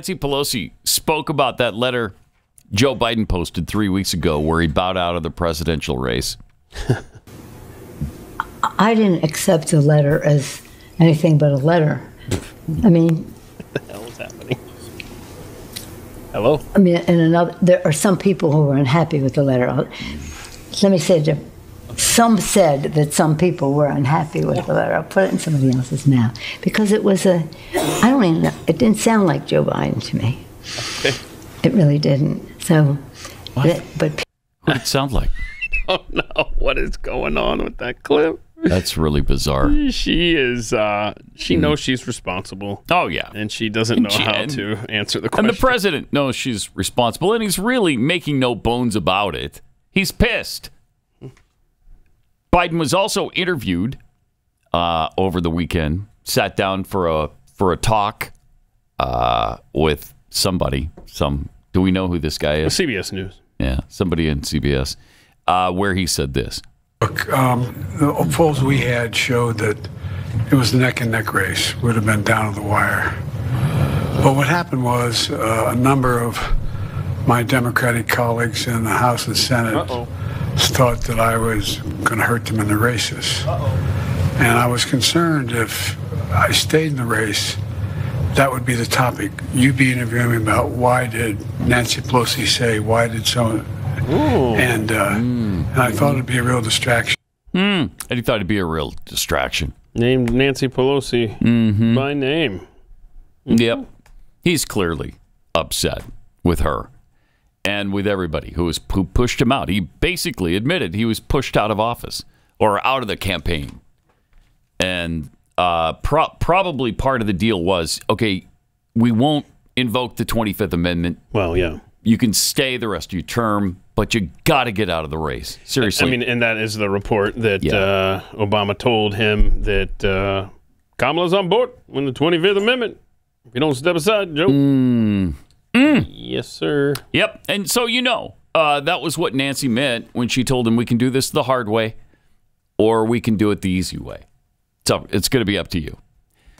Nancy Pelosi spoke about that letter Joe Biden posted 3 weeks ago where he bowed out of the presidential race. I didn't accept the letter as anything but a letter. I mean, what the hell is happening? Hello? I mean, there are some people who were unhappy with the letter. Let me say, some said that some people were unhappy with the letter. I'll put it in somebody else's mouth. Because it was I don't even know, it didn't sound like Joe Biden to me. Okay. It really didn't. So, but who did it sound like? Oh no, what is going on with that clip? That's really bizarre. She is, she knows she's responsible. Oh, yeah. And she doesn't know how to answer the question. And the president knows she's responsible, and he's really making no bones about it. He's pissed. Biden was also interviewed over the weekend, sat down for a talk with somebody. Do we know who this guy is? CBS News. Yeah, somebody in CBS, where he said this. Look, the polls we had showed that it was a neck-and-neck race. Would have been down to the wire. But what happened was a number of my Democratic colleagues in the House and Senate thought that I was going to hurt them in the races. And I was concerned if I stayed in the race, that would be the topic. You'd be interviewing me about why did Nancy Pelosi say, why did someone... And I thought it'd be a real distraction. And he thought it'd be a real distraction. Named Nancy Pelosi by name. Yep. He's clearly upset with her and with everybody who pushed him out. He basically admitted he was pushed out of office or out of the campaign. And probably part of the deal was, okay, we won't invoke the 25th Amendment. Well, yeah. You can stay the rest of your term, but you got to get out of the race. Seriously. I mean, and that is the report that Obama told him that Kamala's on board when the 25th Amendment. If you don't step aside, Joe. Yes, sir. Yep. And so, that was what Nancy meant when she told him we can do this the hard way or we can do it the easy way. So it's going to be up to you.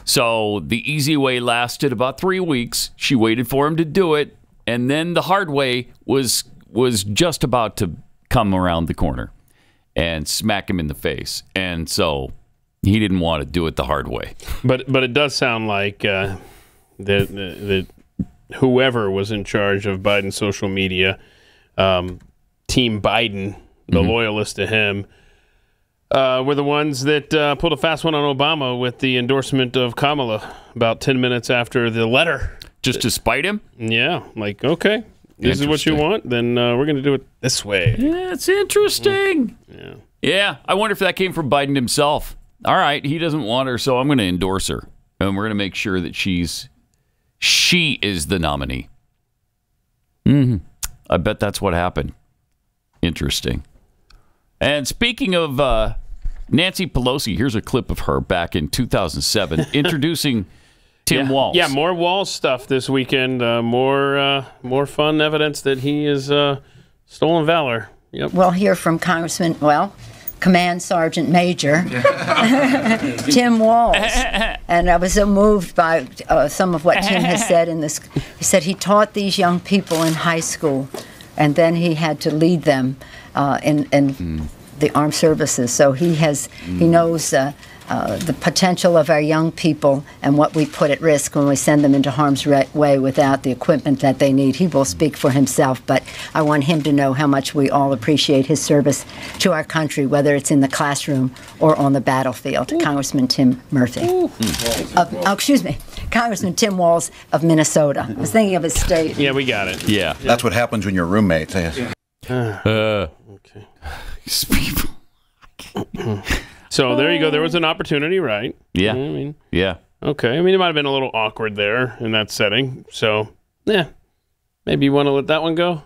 So the easy way lasted about 3 weeks. She waited for him to do it. And then the hard way was just about to come around the corner and smack him in the face. And so he didn't want to do it the hard way. But it does sound like that whoever was in charge of Biden's social media, Team Biden, the loyalists to him, were the ones that pulled a fast one on Obama with the endorsement of Kamala about 10 minutes after the letter. Just to spite him? Yeah. Like, okay, this is what you want, then we're going to do it this way. Yeah, it's interesting. Yeah. I wonder if that came from Biden himself. All right, he doesn't want her, so I'm going to endorse her. And we're going to make sure that she is the nominee. I bet that's what happened. Interesting. And speaking of Nancy Pelosi, here's a clip of her back in 2007 introducing Tim Walz. Yeah, more Walz stuff this weekend. More fun evidence that he is stolen valor. Yep. We'll hear from Command Sergeant Major Tim Walz. And I was so moved by some of what Tim has said in this. He said he taught these young people in high school, and then he had to lead them in the armed services. So he knows the potential of our young people and what we put at risk when we send them into harm's way without the equipment that they need. He will speak for himself, but I want him to know how much we all appreciate his service to our country, whether it's in the classroom or on the battlefield. Congressman Tim Murphy. Congressman Tim Walz of Minnesota. I was thinking of his state. Yeah, we got it. Yeah. That's what happens when you're roommates. Okay. So there you go. There was an opportunity, right? Yeah. Yeah. Okay. I mean, it might have been a little awkward there in that setting. So, maybe you want to let that one go.